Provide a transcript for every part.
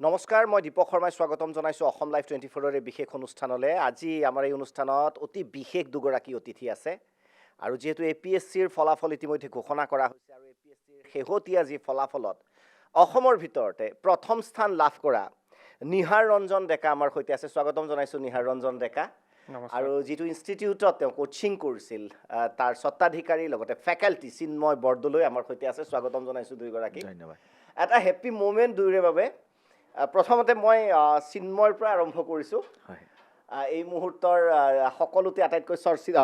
নমস্কাৰ, মই দীপক শৰ্মাই স্বাগতম জনাইছোঁ অসম লাইভ 24ৰ এই বিশেষ অনুষ্ঠানলৈ। আজি আমাৰ এই অনুষ্ঠানত অতি বিশেষ দুগৰাকী অতিথি আছে আৰু যিহেতু APSCৰ ফলাফল ইতিমধ্যে ঘোষণা কৰা হৈছে আৰু APSCৰ শেহতীয়া যি ফলাফলত অসমৰ ভিতৰতে প্ৰথম স্থান লাভ কৰা নিহাৰ ৰঞ্জন ডেকা আমাৰ সৈতে আছে। স্বাগতম জনাইছোঁ নিহাৰ ৰঞ্জন ডেকা। আৰু যিটো ইনষ্টিটিউটত তেওঁ কোচিং কৰিছিল তাৰ স্বত্বাধিকাৰী লগতে ফেকাল্টি চিন্ময় বৰদলৈ আমাৰ সৈতে আছে। স্বাগতম জনাইছোঁ দুয়োগৰাকী। ধন্যবাদ। এটা হেপী মুমেণ্ট দুয়োৰে বাবে। প্ৰথমতে মই চিন্ময়ৰ পৰা আৰম্ভ কৰিছোঁ। এই মুহূৰ্তৰ সকলোতে আটাইতকৈ চৰ্চিত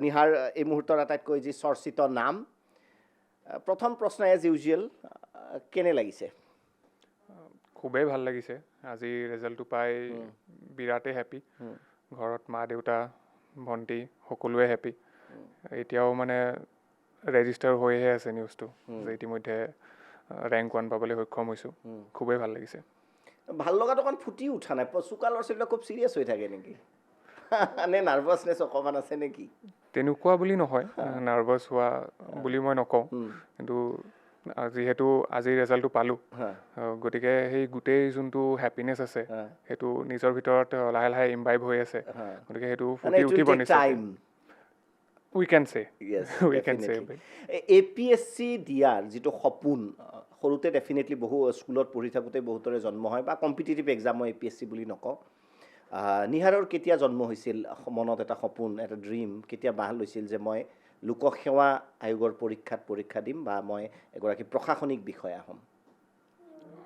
নিহাৰ এই মুহূৰ্তৰ আটাইতকৈ যি চৰ্চিত নাম। প্ৰথম প্ৰশ্ন এজ ইউজুৱেল, কেনে লাগিছে? খুবেই ভাল লাগিছে। আজি ৰিজাল্টটো পাই বিৰাটেই হেপী। ঘৰত মা দেউতা ভণ্টি সকলোৱে হেপী। এতিয়াও মানে ৰেজিষ্টাৰ হৈহে আছে নিউজটো যে ইতিমধ্যে ৰেংক 1 পাবলৈ সক্ষম হৈছোঁ। খুবেই ভাল লাগিছে। ভাল লগাটো অকণ ফুটি উঠা নাই? চোকা ল'ৰা ছোৱালীবিলাক খুব চিৰিয়াছ হৈ থাকে নেকি? নে নাৰ্ভাছনেছ অকণমান আছে নেকি? তেনেকুৱা বুলি নহয়, নাৰ্ভাছ হোৱা বুলি মই নকওঁ, কিন্তু যিহেতু আজিৰ ৰিজাল্টটো পালোঁ, গতিকে সেই গোটেই যোনটো হেপিনেছ আছে সেইটো নিজৰ ভিতৰত লাহে লাহে ইমবাইব হৈ আছে। গতিকে সেইটো ফুটি উঠিব নিশ্চয়। উই কেন চে APSC দিয়াৰ যিটো সপোন সৰুতে ডেফিনেটলি বহু স্কুলত পঢ়ি থাকোঁতে বহুতৰে জন্ম হয় বা কম্পিটিটিভ এক্সাম মই APSC বুলি নকওঁ। নিহাৰৰ কেতিয়া জন্ম হৈছিল মনত এটা সপোন, এটা ড্ৰিম কেতিয়া বাহ লৈছিল যে মই লোকসেৱা আয়োগৰ পৰীক্ষা দিম বা মই এগৰাকী প্ৰশাসনিক বিষয়া হ'ম?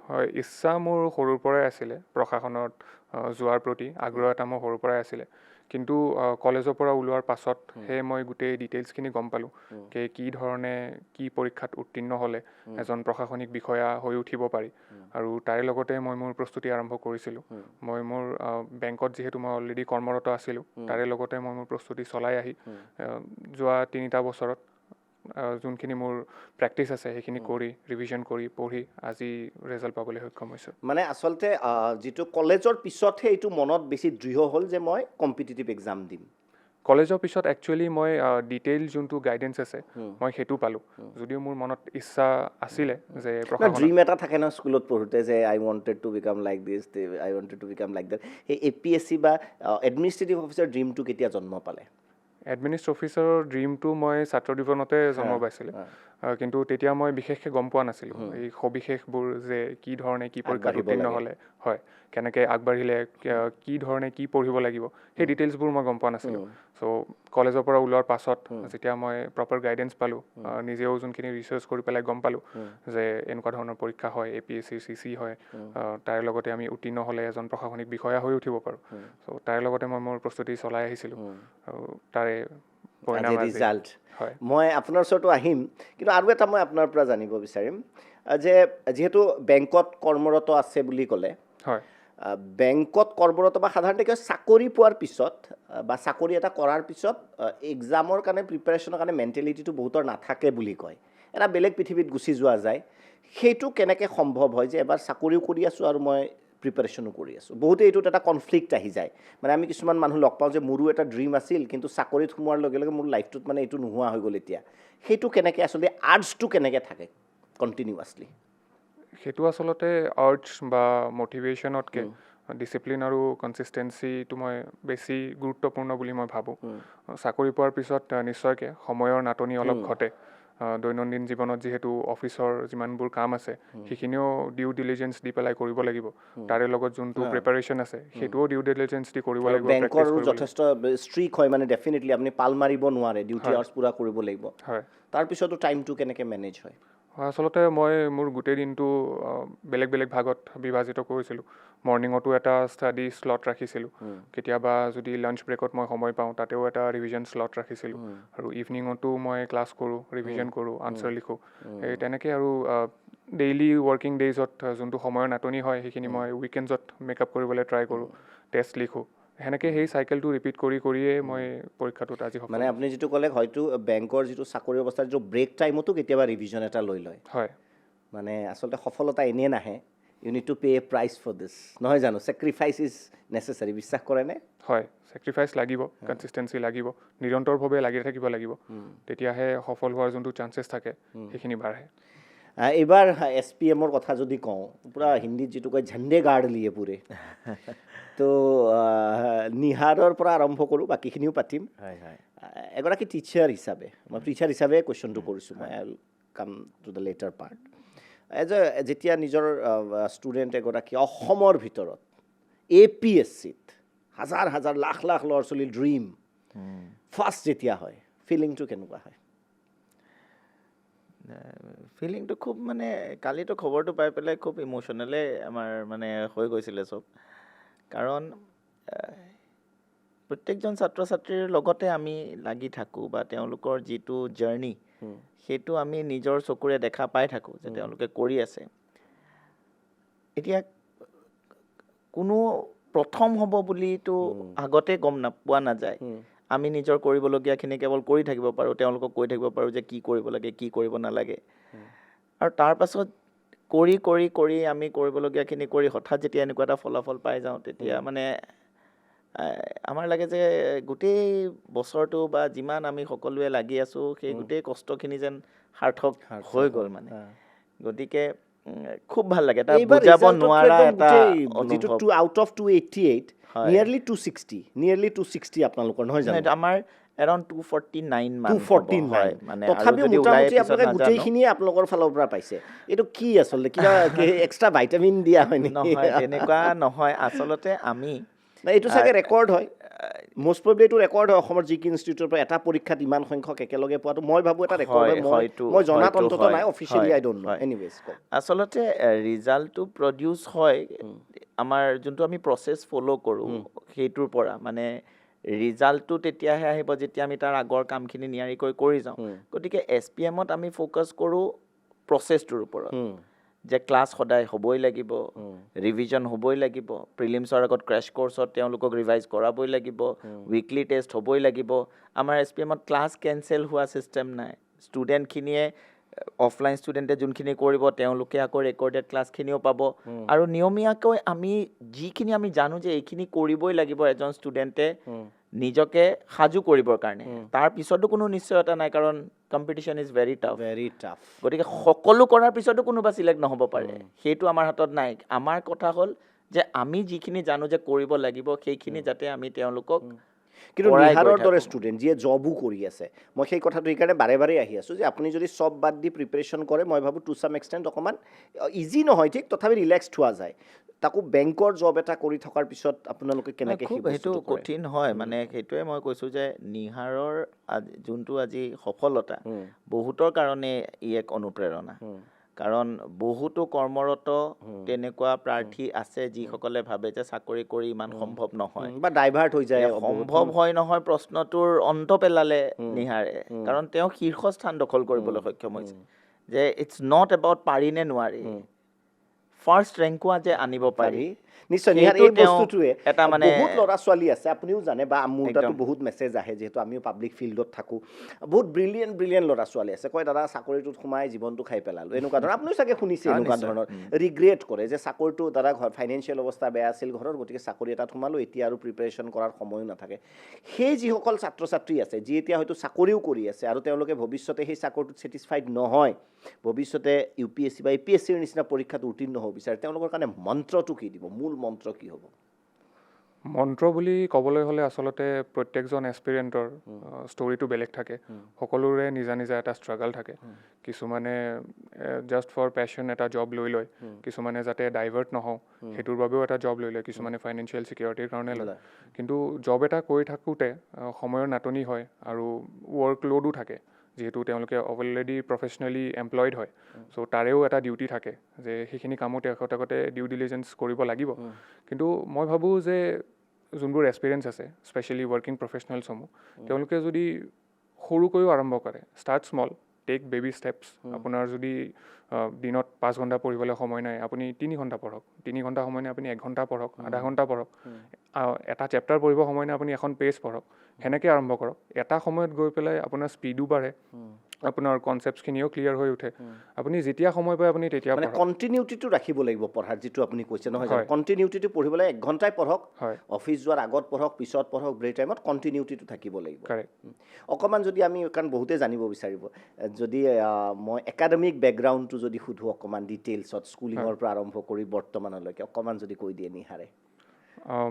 হয়, ইচ্ছা মোৰ সৰুৰ পৰাই আছিলে প্ৰশাসনত যোৱাৰ প্ৰতি আগ্ৰহ এটা মোৰ সৰুৰ পৰাই আছিলে। কিন্তু কলেজৰ পৰা ওলোৱাৰ পাছতহে মই গোটেই ডিটেইলছখিনি গম পালোঁ কি ধৰণে কি পৰীক্ষাত উত্তীৰ্ণ হ'লে এজন প্ৰশাসনিক বিষয়া হৈ উঠিব পাৰি। আৰু তাৰে লগতে মই মোৰ প্ৰস্তুতি আৰম্ভ কৰিছিলোঁ। মই মোৰ বেংকত যিহেতু মই অলৰেডি কৰ্মৰত আছিলোঁ, তাৰে লগতে মই মোৰ প্ৰস্তুতি চলাই আহি যোৱা 3টা বছৰত যোনখিনি মোৰ প্ৰেক্টিছ আছে সেইখিনি কৰি ৰিভিজন কৰি পঢ়ি আজি ৰিজাল্ট পাবলৈ সক্ষম হৈছোঁ। মানে আচলতে যিটো কলেজৰ পিছতহে এইটো মনত বেছি দৃঢ় হ'ল যে মই কম্পিটিটিভ এক্সাম দিম? কলেজৰ পিছত একচুৱেলি মই ডিটেইল যোনটো গাইডেঞ্চ আছে মই সেইটো পালোঁ। যদিও মোৰ মনত ইচ্ছা আছিলে যে ড্ৰিম এটা থাকে ন স্কুলত পঢ়োঁতে যে I wanted to become like this, I wanted to become like that. সেই APSC বা এডমিনিষ্ট্ৰেটিভ অফিচাৰ ড্ৰিমটো কেতিয়া জন্ম পালে? এডমিনিষ্ট্ৰেটিভ অফিচাৰৰ ড্ৰিমটো মই ছাত্ৰ জীৱনতে জন্ম পাইছিলোঁ। কিন্তু তেতিয়া মই বিশেষকৈ গম পোৱা নাছিলোঁ এই সবিশেষবোৰ যে কি ধৰণে কি পৰীক্ষাত উত্তীৰ্ণ হ'লে হয়, কেনেকৈ আগবাঢ়িলে কি ধৰণে কি পঢ়িব লাগিব সেই ডিটেইলছবোৰ মই গম পোৱা নাছিলোঁ। চ' কলেজৰ পৰা ওলোৱাৰ পাছত যেতিয়া মই প্ৰপাৰ গাইডেঞ্চ পালোঁ, নিজেও যোনখিনি ৰিচাৰ্চ কৰি পেলাই গম পালোঁ যে এনেকুৱা ধৰণৰ পৰীক্ষা হয়, APSC CC হয়, তাৰ লগতে আমি উত্তীৰ্ণ হ'লে এজন প্ৰশাসনিক বিষয়া হৈ উঠিব পাৰোঁ। চ' তাৰ লগতে মই মোৰ প্ৰস্তুতি চলাই আহিছিলোঁ আৰু তাৰে ৰিজাল্ট। মই আপোনাৰ ওচৰতো আহিম, কিন্তু আৰু এটা মই আপোনাৰ পৰা জানিব বিচাৰিম যে যিহেতু বেংকত কৰ্মৰত আছে বুলি ক'লে, হয়, বেংকত কৰ্মৰত বা সাধাৰণতে কিয় চাকৰি পোৱাৰ পিছত বা চাকৰি এটা কৰাৰ পিছত এক্সামৰ কাৰণে প্ৰিপেৰেশ্যনৰ কাৰণে মেণ্টেলিটিটো বহুতৰ নাথাকে বুলি কয়। এটা বেলেগ পৃথিৱীত গুচি যোৱা যায়। সেইটো কেনেকৈ সম্ভৱ হয় যে এবাৰ চাকৰিও কৰি আছোঁ আৰু মই প্ৰিপেৰেশ্যনো কৰি আছোঁ? বহুতে এইটোত এটা কনফ্লিক্ট আহি যায়। মানে আমি কিছুমান মানুহ লগ পাওঁ যে মোৰো এটা ড্ৰিম আছিল, কিন্তু চাকৰিত সোমোৱাৰ লগে লগে মোৰ লাইফটোত মানে এইটো নোহোৱা হৈ গ'ল এতিয়া। সেইটো কেনেকৈ আচলতে আৰ্জটো কেনেকৈ থাকে কণ্টিনিউৱাছলি? সেইটো আচলতে আৰ্টছ বা মটিভেশ্যনতকৈ ডিচিপ্লিন আৰু কনচিষ্টেঞ্চিটো মই বেছি গুৰুত্বপূৰ্ণ বুলি মই ভাবোঁ। চাকৰি পোৱাৰ পিছত নিশ্চয়কৈ সময়ৰ নাটনি অলপ ঘটে। দৈনন্দিন জীৱনত যিহেতু অফিচৰ যিমানবোৰ কাম আছে সেইখিনিও ডিউ ডিলিজেঞ্চ দি পেলাই কৰিব লাগিব। তাৰে লগত যোনটো প্ৰিপাৰেশ্যন আছে সেইটোও ডিউ ডিলিজেঞ্চ দি কৰিব লাগিব। বেংকৰো যথেষ্ট ষ্ট্ৰিক হয়, মানে ডেফিনেটলি আপুনি পাল মাৰিব নোৱাৰে, ডিউটি আৱাৰ্ছ পূৰা কৰিব লাগিব। হয়, তাৰপিছতো টাইমটো কেনেকৈ মেনেজ হয়? আচলতে মই মোৰ গোটেই দিনটো বেলেগ বেলেগ ভাগত বিভাজিত কৰিছিলোঁ। মৰ্ণিঙতো এটা ষ্টাডি শ্লট ৰাখিছিলোঁ, কেতিয়াবা যদি লাঞ্চ ব্ৰেকত মই সময় পাওঁ তাতেও এটা ৰিভিজন শ্লট ৰাখিছিলোঁ, আৰু ইভিনিঙতো মই ক্লাছ কৰোঁ, ৰিভিজন কৰোঁ, আনচাৰ লিখোঁ। সেই তেনেকৈ আৰু ডেইলি ৱৰ্কিং ডেইজত যোনটো সময়ৰ নাটনি হয় সেইখিনি মই উইকেণ্ডছত মেকআপ কৰিবলৈ ট্ৰাই কৰোঁ, টেষ্ট লিখোঁ। সেনেকৈ সেই চাইকেলটো ৰিপিট কৰিয়ে মই পৰীক্ষাটোত আজি মানে আপুনি যিটো ক'লে হয়তো বেংকৰ যিটো চাকৰি অৱস্থাৰ যিটো ব্ৰেক টাইমতো কেতিয়াবা ৰিভিজন এটা লৈ লয়। হয়, মানে আচলতে সফলতা এনেই নাহে, you need to pay a price for this, নহয় জানো? Sacrifice is necessary. বিশ্বাস কৰেনে? হয়, ছেক্ৰিফাইচ লাগিব, কনচিষ্টেঞ্চি লাগিব, নিৰন্তৰভাৱে লাগি থাকিব লাগিব, তেতিয়াহে সফল হোৱাৰ যোনটো চান্সেছ থাকে সেইখিনি বাঢ়ে। এইবাৰ SPMৰ কথা যদি কওঁ পূৰা হিন্দীত যিটো কয় ঝণ্ডে গাৰ্ড লিয়ে পুৰে তো নিহাৰৰ পৰা আৰম্ভ কৰোঁ বাকীখিনিও পাতিম হয় হয় এগৰাকী টিচাৰ হিচাপে মই টিচাৰ হিচাপে কুৱেশ্যনটো কৰিছোঁ মই I will come to the latter part যেতিয়া নিজৰ ষ্টুডেণ্ট এগৰাকী অসমৰ ভিতৰত APSCত হাজাৰ হাজাৰ লাখ লাখ ল'ৰা ছোৱালীৰ ড্ৰিম ফাৰ্ষ্ট যেতিয়া হয় ফিলিংটো কেনেকুৱা হয় ফিলিংটো খুব মানে কালিতো খবৰটো পাই পেলাই খুব ইম'শ্যনেলে আমাৰ মানে হৈ গৈছিলে চব কাৰণ প্ৰত্যেকজন ছাত্ৰ ছাত্ৰীৰ লগতে আমি লাগি থাকোঁ বা তেওঁলোকৰ যিটো জাৰ্ণি সেইটো আমি নিজৰ চকুৰে দেখা পাই থাকোঁ যে তেওঁলোকে কৰি আছে এতিয়া কোনো প্ৰথম হ'ব বুলিতো আগতে গম পোৱা নাযায় আমি নিজৰ কৰিবলগীয়াখিনি কেৱল কৰি থাকিব পাৰোঁ তেওঁলোকক কৈ থাকিব পাৰোঁ যে কি কৰিব লাগে কি কৰিব নালাগে আৰু তাৰ পাছত কৰি কৰি কৰি আমি কৰিবলগীয়াখিনি কৰি হঠাৎ যেতিয়া এনেকুৱা এটা ফলাফল পাই যাওঁ তেতিয়া মানে আমাৰ লাগে যে গোটেই বছৰটো বা যিমান আমি সকলোৱে লাগি আছোঁ সেই গোটেই কষ্টখিনি যেন সাৰ্থক হৈ গ'ল মানে গতিকে খুব ভাল লাগে এটা বুজাব নোৱাৰা এটা যিটো অনুভৱ আউট অফ 288 নিয়াৰলি 260 আপোনালোকৰ নহয় জানো আমাৰ এৰাউণ্ড 249 মান 249 মানে তথাপিও মোটামুটি আপোনালোকে গোটেইখিনিয়ে আপোনালোকৰ ফালৰ পৰা পাইছে এইটো কি আচলতে কিবা এক্সট্ৰা ভাইটামিন দিয়া হয় নেকি নহয় তেনেকুৱা নহয় আচলতে আমি এইটো চাগে ৰেকৰ্ড হয় মষ্ট প্ৰবেবলি এইটো ৰেকৰ্ড হয় অসমৰ যি কি ইনষ্টিটিউটৰ পৰা এটা পৰীক্ষাত ইমান সংখ্যক একেলগে পোৱাটো মই ভাবোঁ এটা ৰেকৰ্ড হয় মই জনাত অন্তত নাই officially I don't know anyways আচলতে ৰিজাল্টটো প্ৰডিউচ হয় আমাৰ যোনটো আমি প্ৰচেছ ফ'ল' কৰোঁ সেইটোৰ পৰা মানে ৰিজাল্টটো তেতিয়াহে আহিব যেতিয়া আমি তাৰ আগৰ কামখিনি নিয়াৰিকৈ কৰি যাওঁ গতিকে SPMত আমি ফ'কাছ কৰোঁ প্ৰচেছটোৰ ওপৰত যে ক্লাছ সদায় হ'বই লাগিব ৰিভিজন হ'বই লাগিব প্ৰিলিমছৰ আগত ক্ৰেছ কৰ্চত তেওঁলোকক ৰিভাইজ কৰাবই লাগিব উইকলি টেষ্ট হ'বই লাগিব আমাৰ SPMত ক্লাছ কেনচেল হোৱা ছিষ্টেম নাই ষ্টুডেণ্টখিনিয়ে অফলাইন ষ্টুডেণ্টে যোনখিনি কৰিব তেওঁলোকে আকৌ ৰেকৰ্ডেড ক্লাছখিনিও পাব আৰু নিয়মীয়াকৈ আমি যিখিনি আমি জানো যে এইখিনি কৰিবই লাগিব এজন ষ্টুডেণ্টে নিজকে সাজু কৰিবৰ কাৰণে তাৰ পিছতো কোনো নিশ্চয়তা নাই কাৰণ কম্পিটিশ্যন ইজ ভেৰি টাফ গতিকে সকলো কৰাৰ পিছতো কোনোবা চিলেক্ট নহ'ব পাৰে সেইটো আমাৰ হাতত নাই আমাৰ কথা হ'ল যে আমি যিখিনি জানো যে কৰিব লাগিব সেইখিনি যাতে আমি তেওঁলোকক কিন্তু নিহাৰৰ দৰে ষ্টুডেণ্ট যিয়ে জবো কৰি আছে মই সেই কথাটো সেইকাৰণে বাৰে বাৰে আহি আছোঁ যে আপুনি যদি চব বাদ দি প্ৰিপেৰেশ্যন কৰে মই ভাবোঁ টু চাম এক্সটেণ্ট অকণমান ইজি নহয় ঠিক তথাপি ৰিলেক্সড হোৱা যায় তাকো বেংকৰ জব এটা কৰি থকাৰ পিছত আপোনালোকে কেনেকৈ সেইটো কঠিন হয় মানে সেইটোৱে মই কৈছোঁ যে নিহাৰৰ যোনটো আজি সফলতা বহুতৰ কাৰণে ই এক অনুপ্ৰেৰণা কাৰণ বহুতো কৰ্মৰত তেনেকুৱা প্ৰাৰ্থী আছে যিসকলে ভাবে যে চাকৰি কৰি ইমান সম্ভৱ নহয় বা ডাইভাৰ্ট হৈ যায় সম্ভৱ হয় নহয় প্ৰশ্নটোৰ অন্ত পেলালে নিহাৰে কাৰণ তেওঁ শীৰ্ষস্থান দখল কৰিবলৈ সক্ষম হৈছে যে ইটছ নট এবাউট পাৰি নে নোৱাৰি ফাৰ্ষ্ট ৰেংকোৱা যে আনিব পাৰি নিশ্চয় নিহাৰ এই বস্তুটোৱে এটা মানে বহুত ল'ৰা ছোৱালী আছে আপুনিও জানে বা মোৰ তাতো বহুত মেছেজ আহে যিহেতু আমিও পাব্লিক ফিল্ডত থাকোঁ বহুত ব্ৰিলিয়েণ্ট ল'ৰা ছোৱালী আছে কয় দাদা চাকৰিটোত সোমাই জীৱনটো খাই পেলালোঁ এনেকুৱা ধৰণৰ আপুনিও চাগে শুনিছে এনেকুৱা ধৰণৰ ৰিগ্ৰেট কৰে যে চাকৰিটো দাদা ফাইনেন্সিয়েল অৱস্থা বেয়া আছিল ঘৰৰ গতিকে চাকৰি এটাত সোমালোঁ এতিয়া আৰু প্ৰিপেৰেশ্যন কৰাৰ সময়ো নাথাকে সেই যিসকল ছাত্ৰ ছাত্ৰী আছে যি এতিয়া হয়তো চাকৰিও কৰি আছে আৰু তেওঁলোকে ভৱিষ্যতে সেই চাকৰিটোত ছেটিছফাইড নহয় ভৱিষ্যতে UPSC বা APSCৰ নিচিনা পৰীক্ষাত উত্তীৰ্ণ হ'ব বিচাৰে তেওঁলোকৰ কাৰণে মন্ত্ৰটো কি দিব মূল মন্ত্ৰ কি হ'ব মন্ত্ৰ বুলি ক'বলৈ হ'লে আচলতে প্ৰত্যেকজন এছপিৰেণ্টৰ ষ্টৰিটো বেলেগ থাকে সকলোৰে নিজা নিজা এটা ষ্ট্ৰাগল থাকে কিছুমানে জাষ্ট ফৰ পেশ্যন এটা জব লৈ লয় কিছুমানে যাতে ডাইভাৰ্ট নহওঁ সেইটোৰ বাবেও এটা জব লৈ লয় কিছুমানে ফাইনেন্সিয়েল ছিকিউৰিটিৰ কাৰণে লয় কিন্তু জব এটা কৰি থাকোঁতে সময়ৰ নাটনি হয় আৰু ৱৰ্কলোডো থাকে যিহেতু তেওঁলোকে অলৰেডি প্ৰফেচনেলি এমপ্লয়ড হয় চ' তাৰেও এটা ডিউটি থাকে যে সেইখিনি কামো তেখেতে ডিউ ডিলিজেঞ্চ কৰিব লাগিব কিন্তু মই ভাবোঁ যে যোনবোৰ এক্সপিৰিয়েঞ্চ আছে স্পেচিয়েলি ৱৰ্কিং প্ৰফেচনেলছসমূহ তেওঁলোকে যদি সৰুকৈও আৰম্ভ কৰে start small take baby steps আপোনাৰ যদি দিনত 5 ঘণ্টা পঢ়িবলৈ সময় নাই আপুনি 3 ঘণ্টা পঢ়ক 3 ঘণ্টা সময় নাই আপুনি 1 ঘণ্টা পঢ়ক আধা ঘণ্টা পঢ়ক এটা চেপ্টাৰ পঢ়িব সময় নাই আপুনি এখন পেজ পঢ়ক সেনেকৈ আৰম্ভ কৰক এটা সময়ত গৈ পেলাই আপোনাৰ স্পীডো বাঢ়ে আপোনাৰ কনচেপ্টছখিনিও ক্লিয়াৰ হৈ উঠে আপুনি যেতিয়া সময় পায় আপুনি তেতিয়া মানে পঢ়ক কণ্টিনিউটিটো ৰাখিব লাগিব পঢ়াৰ যিটো আপুনি কৈছে নহয় জানো হয়। কণ্টিনিউটিটো পঢ়িবলৈ 1 ঘণ্টাই পঢ়ক হয় অফিচ যোৱাৰ আগত পঢ়ক পিছত পঢ়ক ব্ৰেক টাইমত কণ্টিনিউটিটো থাকিব লাগিব কাৰেক্ট অকণমান যদি আমি কাৰণ বহুতে জানিব বিচাৰিব যদি মই একাডেমিক বেকগ্ৰাউণ্ডটো যদি সুধোঁ অকণমান ডিটেইলছত স্কুলিঙৰ পৰা আৰম্ভ কৰি বৰ্তমানলৈকে অকণমান যদি কৈ দিয়ে নিহাৰে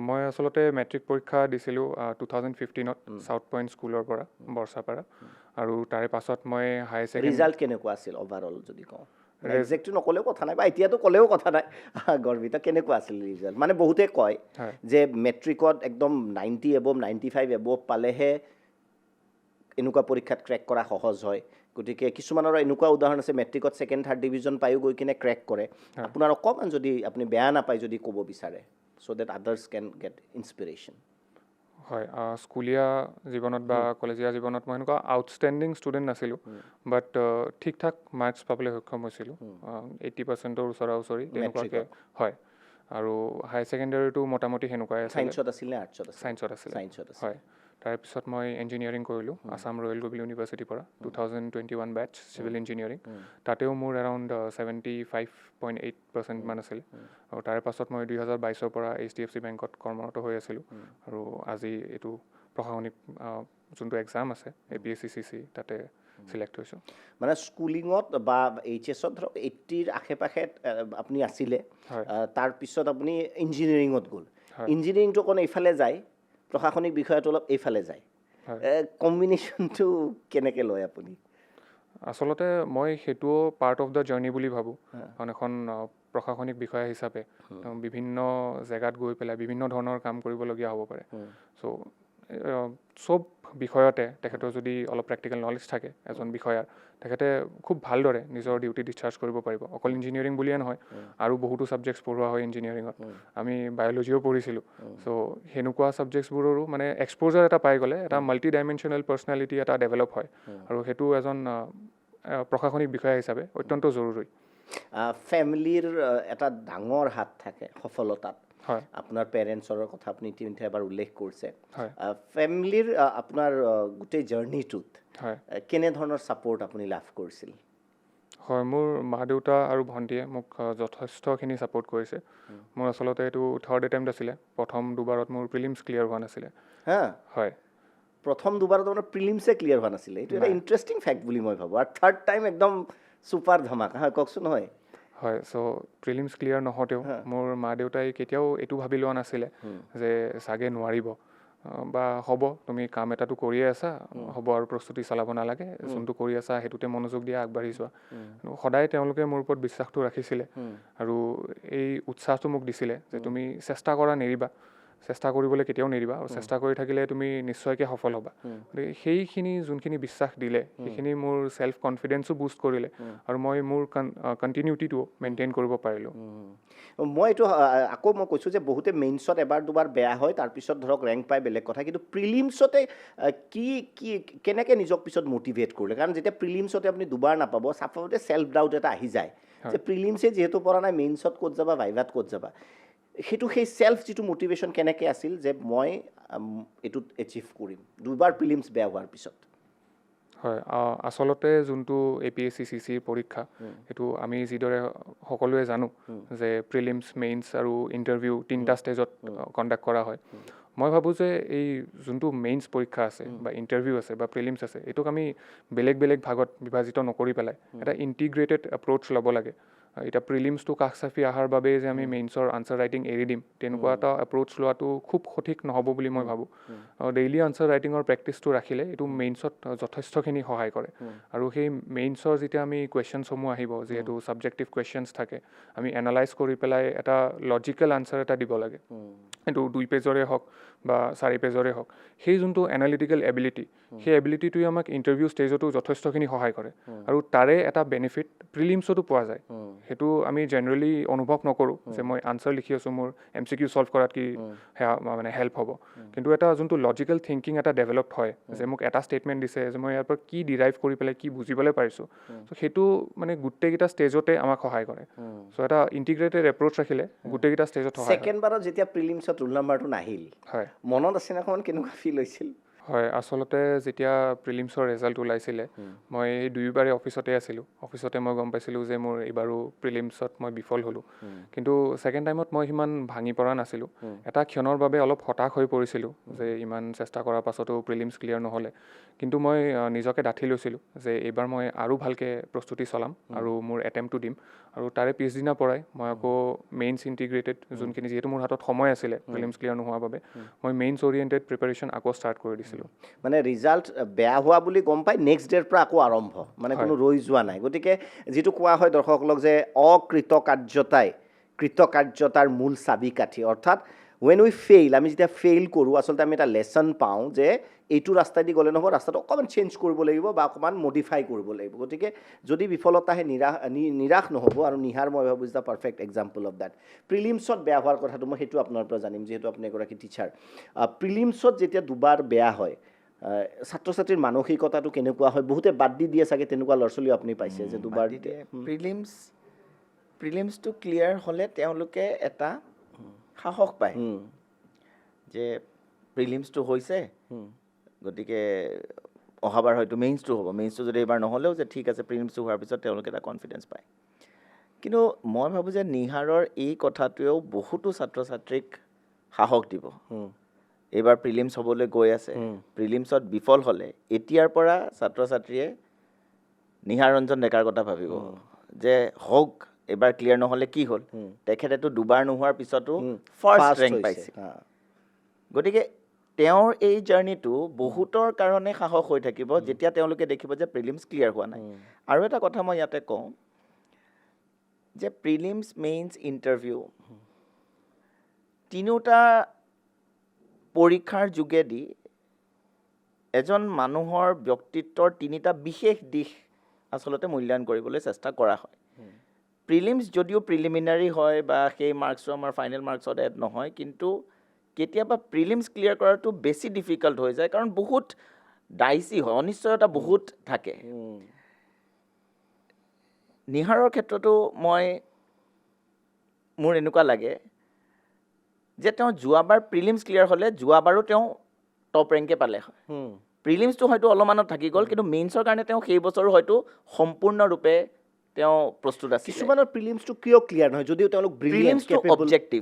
মই আচলতে মেট্ৰিক পৰীক্ষা দিছিলোঁ 2015ত চাউথ পইণ্ট স্কুলৰ পৰা বৰ্ষাপাৰা আৰু তাৰে পাছত মই হায়াৰ ছেকেণ্ডেৰী ৰিজাল্ট কেনেকুৱা আছিল অভাৰঅল যদি কওঁ একজেক্টটো নক'লেও কথা নাই বা এতিয়াতো ক'লেও কথা নাই গৰ্বিত কেনেকুৱা আছিল ৰিজাল্ট মানে বহুতে কয় হয় যে মেট্ৰিকত একদম 90 এবভ 95 এবভ পালেহে এনেকুৱা পৰীক্ষাত ক্ৰেক কৰা সহজ হয় গতিকে কিছুমানৰ এনেকুৱা উদাহৰণ আছে মেট্ৰিকত ছেকেণ্ড থাৰ্ড ডিভিজন পায়ো গৈ কিনে ক্ৰেক কৰে আপোনাৰ অকণমান যদি আপুনি বেয়া নাপায় যদি ক'ব বিচাৰে চ' ডেট আদাৰ্ছ কেন গেট ইনস্পিৰেশ্যন হয় স্কুলীয়া জীৱনত বা কলেজীয়া জীৱনত মই এনেকুৱা আউটষ্টেণ্ডিং ষ্টুডেণ্ট নাছিলোঁ বাট ঠিক ঠাক মাৰ্কছ পাবলৈ সক্ষম হৈছিলোঁ 80%ৰ ওচৰা ওচৰি তেনেকুৱাকৈ হয় আৰু হায়াৰ ছেকেণ্ডেৰীটো মোটামুটি সেনেকুৱাই আছিলে ছায়েন্সত আছিল নে আৰ্টছত আছিল ছায়েন্সত আছিলে ছায়েন্সত আছিল হয় তাৰপিছত মই ইঞ্জিনিয়াৰিং কৰিলোঁ আছাম ৰয়েল গ্লোবেল ইউনিভাৰ্চিটিৰ পৰা 2021 বেটছ চিভিল ইঞ্জিনিয়াৰিং তাতেও মোৰ এৰাউণ্ড 75.8% মান আছিল আৰু তাৰে পাছত মই 2022ৰ পৰা HDFC বেংকত কৰ্মৰত হৈ আছিলোঁ আৰু আজি এইটো প্ৰশাসনিক যোনটো এক্সাম আছে APSC তাতে চিলেক্ট হৈছোঁ মানে স্কুলিঙত বা HSত ধৰক 80ৰ আশে পাশে আপুনি আছিলে হয় তাৰপিছত আপুনি ইঞ্জিনিয়াৰিঙত গ'ল হয়। ইঞ্জিনিয়াৰিংটো অকণ এইফালে যায় প্ৰশাসনিক বিষয়টো অলপ এইফালে যায় হয় কম্বিনেশ্যনটো কেনেকৈ লয় আপুনি আচলতে মই সেইটোও পাৰ্ট অফ দ্য জাৰ্ণি বুলি ভাবোঁ কাৰণ এখন প্ৰশাসনিক বিষয়া হিচাপে বিভিন্ন জেগাত গৈ পেলাই বিভিন্ন ধৰণৰ কাম কৰিবলগীয়া হ'ব পাৰে চ' চব বিষয়তে তেখেতৰ যদি অলপ প্ৰেক্টিকেল নলেজ থাকে এজন বিষয়াৰ তেখেতে খুব ভালদৰে নিজৰ ডিউটি ডিscharge কৰিব পাৰিব অকল ইঞ্জিনিয়াৰিং বুলিয়ে নহয় আৰু বহুতো ছাবজেক্টছ পঢ়োৱা হয় ইঞ্জিনিয়াৰিঙত আমি বায়'লজিও পঢ়িছিলোঁ চ' সেনেকুৱা ছাবজেক্টছবোৰৰো মানে এক্সপ'জাৰ এটা পাই গ'লে এটা মাল্টি ডাইমেনশ্যনেল পাৰ্চনেলিটি এটা ডেভেলপ হয় আৰু সেইটো এজন প্ৰশাসনিক বিষয়া হিচাপে অত্যন্ত জৰুৰী ফেমিলিৰ এটা ডাঙৰ হাত থাকে সফলতাত হয় আপোনাৰ পেৰেণ্টছৰ কথা আপুনি ইতিমধ্যে এবাৰ উল্লেখ কৰিছে হয় ফেমিলিৰ আপোনাৰ গোটেই জাৰ্ণিটোত হয় কেনেধৰণৰ ছাপোৰ্ট আপুনি লাভ কৰিছিল হয় মোৰ মা দেউতা আৰু ভণ্টীয়ে মোক যথেষ্টখিনি ছাপোৰ্ট কৰিছে মোৰ আচলতে এইটো থাৰ্ড এটেম্প্ট আছিলে প্ৰথম দুবাৰত মোৰ প্ৰিলিমছ ক্লিয়াৰ হোৱা নাছিলে হা হয় প্ৰথম দুবাৰত আপোনাৰ প্ৰিলিমছে ক্লিয়াৰ হোৱা নাছিলে এইটো এটা ইণ্টাৰেষ্টিং ফেক্ট বুলি মই ভাবোঁ আৰু থাৰ্ড টাইম একদম ছুপাৰ ধমাকা হয় কওকচোন হয় হয় চ' প্ৰিলিমছ ক্লিয়াৰ নহওঁতেও মোৰ মা দেউতাই কেতিয়াও এইটো ভাবি লোৱা নাছিলে যে চাগে নোৱাৰিব বা হ'ব তুমি কাম এটাতো কৰিয়ে আছা হ'ব আৰু প্ৰস্তুতি চলাব নালাগে যোনটো কৰি আছা সেইটোতে মনোযোগ দিয়া আগবাঢ়ি যোৱা সদায় তেওঁলোকে মোৰ ওপৰত বিশ্বাসটো ৰাখিছিলে আৰু এই উৎসাহটো মোক দিছিলে যে তুমি চেষ্টা কৰা নেৰিবা চেষ্টা কৰিবলৈ কেতিয়াও নেৰিবা আৰু চেষ্টা কৰি থাকিলে তুমি নিশ্চয়কৈ সফল হ'বা গতিকে সেইখিনি যোনখিনি বিশ্বাস দিলে সেইখিনি মোৰ ছেল্ফ কনফিডেঞ্চো বুষ্ট কৰিলে আৰু মই মোৰ কণ্টিনিউটিটো মেইনটেইন কৰিব পাৰিলোঁ মই এইটো আকৌ মই কৈছোঁ যে বহুতে মেইনছত এবাৰ দুবাৰ বেয়া হয় তাৰপিছত ধৰক ৰেংক পায় বেলেগ কথা কিন্তু প্ৰিলিমছতে কি কি কেনেকৈ নিজক পিছত মটিভেট কৰিলে কাৰণ যেতিয়া প্ৰিলিমছতে আপুনি দুবাৰ নাপাব স্বাভাৱিকতে ছেল্ফ ডাউট এটা আহি যায় যে প্ৰিলিমছে যিহেতু পৰা নাই মেইনছত ক'ত যাবা ভাইভাত ক'ত যাবা সেইটো সেই ছেল্ফ যিটো মটিভেশ্যন কেনেকৈ আছিল যে মই এইটোত এচিভ কৰিম দুবাৰ প্ৰিলিমছ বেয়া হোৱাৰ পিছত হয় আচলতে যোনটো APSC CC পৰীক্ষা সেইটো আমি যিদৰে সকলোৱে জানো যে প্ৰিলিমছ মেইনছ আৰু ইণ্টাৰভিউ তিনিটা ষ্টেজত কণ্ডাক্ট কৰা হয় মই ভাবোঁ যে এই যোনটো মেইনছ পৰীক্ষা আছে বা ইণ্টাৰভিউ আছে বা প্ৰিলিমছ আছে এইটোক আমি বেলেগ বেলেগ ভাগত বিভাজিত নকৰি পেলাই এটা ইণ্টিগ্ৰেটেড এপ্ৰ'চ ল'ব লাগে এতিয়া প্ৰিলিমছটো কাষ চাপি অহাৰ বাবেই যে আমি মেইনছৰ আনচাৰ ৰাইটিং এৰি দিম তেনেকুৱা এটা এপ্ৰ'চ লোৱাটো খুব সঠিক নহ'ব বুলি মই ভাবোঁ ডেইলি আনচাৰ ৰাইটিঙৰ প্ৰেক্টিছটো ৰাখিলে এইটো মেইনছত যথেষ্টখিনি সহায় কৰে আৰু সেই মেইনছৰ যেতিয়া আমি কুৱেশ্যনছসমূহ আহিব যিহেতু ছাবজেক্টিভ কুৱেশ্যনছ থাকে আমি এনালাইজ কৰি পেলাই এটা লজিকেল আনচাৰ এটা দিব লাগে এইটো 2 পেজৰে হওক বা 4 পেজৰে হওক সেই যোনটো এনালিটিকেল এবিলিটি সেই এবিলিটিটোৱে আমাক ইণ্টাৰভিউ ষ্টেজতো যথেষ্টখিনি সহায় কৰে আৰু তাৰে এটা বেনিফিট প্ৰিলিমছতো পোৱা যায় সেইটো আমি জেনেৰেলি অনুভৱ নকৰোঁ যে মই আনচাৰ লিখি আছোঁ মোৰ MCQ ছল্ভ কৰাত কি সেয়া মানে হেল্প হ'ব কিন্তু এটা যোনটো লজিকেল থিংকিং এটা ডেভেলপ হয় যে মোক এটা ষ্টেটমেণ্ট দিছে যে মই ইয়াৰ পৰা কি ডিৰাইভ কৰি পেলাই কি বুজিবলৈ পাৰিছোঁ চ' সেইটো মানে গোটেইকেইটা ষ্টেজতে আমাক সহায় কৰে চ' এটা ইণ্টিগ্ৰেটেড এপ্ৰ'চ ৰাখিলে গোটেইকেইটা ষ্টেজত সহায় ছেকেণ্ড বাৰত যেতিয়া প্ৰিলিমছত ৰোল নাম্বাৰটো নাহিল হয় মনত আছে নে অকণমান কেনেকুৱা ফিল হৈছিল হয় আচলতে যেতিয়া প্ৰিলিমছৰ ৰেজাল্ট ওলাইছিলে মই দুয়োবাৰে অফিচতে আছিলোঁ অফিচতে মই গম পাইছিলোঁ যে মোৰ এইবাৰো প্ৰিলিমছত মই বিফল হ'লোঁ কিন্তু ছেকেণ্ড টাইমত মই সিমান ভাঙি পৰা নাছিলোঁ এটা ক্ষণৰ বাবে অলপ হতাশ হৈ পৰিছিলোঁ যে ইমান চেষ্টা কৰাৰ পাছতো প্ৰিলিমছ ক্লিয়াৰ নহ'লে কিন্তু মই নিজকে ডাঠি লৈছিলোঁ যে এইবাৰ মই আৰু ভালকৈ প্ৰস্তুতি চলাম আৰু মোৰ এটেম্পটো দিম আৰু তাৰে পিছদিনাৰ পৰাই মই আকৌ মেইনছ ইণ্টিগ্ৰেটেড যোনখিনি যিহেতু মোৰ হাতত সময় আছিলে প্ৰিলিমছ ক্লিয়াৰ নোহোৱাৰ বাবে মই মেইনছ অৰিয়েণ্টেড প্ৰিপাৰেশ্যন আকৌ ষ্টাৰ্ট কৰি দিছিলোঁ মানে ৰিজাল্ট বেয়া হোৱা বুলি গম পাই নেক্সট ডেৰ পৰা আকৌ আৰম্ভ মানে কোনো ৰৈ যোৱা নাই গতিকে যিটো কোৱা হয় দৰ্শকসকলক যে কৃতকাৰ্যতাৰ মূল চাবিকাঠি অৰ্থাৎ ৱেন উই ফেইল আমি যেতিয়া ফেইল কৰোঁ আচলতে আমি এটা লেচন পাওঁ যে এইটো ৰাস্তাইদি গ'লে নহ'ব ৰাস্তাটো অকণমান চেঞ্জ কৰিব লাগিব বা অকণমান মডিফাই কৰিব লাগিব গতিকে যদি বিফলতা আহে নিৰাশ নহ'ব আৰু নিহাৰ মই ভাবোঁ is the perfect example of that প্ৰিলিমছত বেয়া হোৱাৰ কথাটো মই সেইটো আপোনাৰ পৰা জানিম যিহেতু আপুনি এগৰাকী টিচাৰ প্ৰিলিমছত যেতিয়া দুবাৰ বেয়া হয় ছাত্ৰ ছাত্ৰীৰ মানসিকতাটো কেনেকুৱা হয় বহুতে বাদ দি দিয়ে চাগে তেনেকুৱা ল'ৰা ছোৱালীও আপুনি পাইছে যে দুবাৰ প্ৰিলিমছটো ক্লিয়াৰ হ'লে তেওঁলোকে এটা সাহস পায় যে প্ৰিলিমছটো হৈছে গতিকে অহাবাৰ হয়তো মেইনছটো হ'ব মেইনছটো যদি এইবাৰ নহ'লেও যে ঠিক আছে প্ৰিলিমছটো হোৱাৰ পিছত তেওঁলোকে এটা কনফিডেঞ্চ পায় কিন্তু মই ভাবোঁ যে নিহাৰৰ এই কথাটোৱেও বহুতো ছাত্ৰ ছাত্ৰীক সাহস দিব এইবাৰ প্ৰিলিমছ হ'বলৈ গৈ আছে প্ৰিলিমছত বিফল হ'লে এতিয়াৰ পৰা ছাত্ৰ ছাত্ৰীয়ে নিহাৰ ৰঞ্জন ডেকাৰ কথা ভাবিব যে হওক এবাৰ ক্লিয়াৰ নহ'লে কি হ'ল তেখেতেতো দুবাৰ নোহোৱাৰ পিছতো ফাৰ্ষ্ট ৰেংক পাইছে গতিকে তেওঁৰ এই জাৰ্ণিটো বহুতৰ কাৰণে সাহস হৈ থাকিব যেতিয়া তেওঁলোকে দেখিব যে প্ৰিলিমছ ক্লিয়াৰ হোৱা নাই আৰু এটা কথা মই ইয়াতে কওঁ যে প্ৰিলিমছ মেইনছ ইণ্টাৰভিউ তিনিওটা পৰীক্ষাৰ যোগেদি এজন মানুহৰ ব্যক্তিত্বৰ তিনিটা বিশেষ দিশ আচলতে মূল্যায়ন কৰিবলৈ চেষ্টা কৰা হয় প্ৰিলিমছ যদিও প্ৰিলিমিনাৰী হয় বা সেই মাৰ্কছটো আমাৰ ফাইনেল মাৰ্কছত এড নহয় কিন্তু কেতিয়াবা প্ৰিলিমছ ক্লিয়াৰ কৰাটো বেছি ডিফিকাল্ট হৈ যায় কাৰণ বহুত ডাইচি হয় অনিশ্চয়তা বহুত থাকে নিহাৰৰ ক্ষেত্ৰতো মোৰ এনেকুৱা লাগে যে তেওঁ যোৱাবাৰ প্ৰিলিমছ ক্লিয়াৰ হ'লে যোৱাবাৰো তেওঁ টপ ৰেংকে পালে হয় প্ৰিলিমছটো হয়তো অলপমানত থাকি গ'ল কিন্তু মেইনছৰ কাৰণে তেওঁ সেই বছৰো হয়তো সম্পূৰ্ণৰূপে তেওঁ প্ৰস্তুত আছিল কিছুমানৰ প্ৰিলিমছটো কিয় ক্লিয়াৰ নহয় যদিও তেওঁলোক প্ৰিলিমছটো অবজেক্টিভ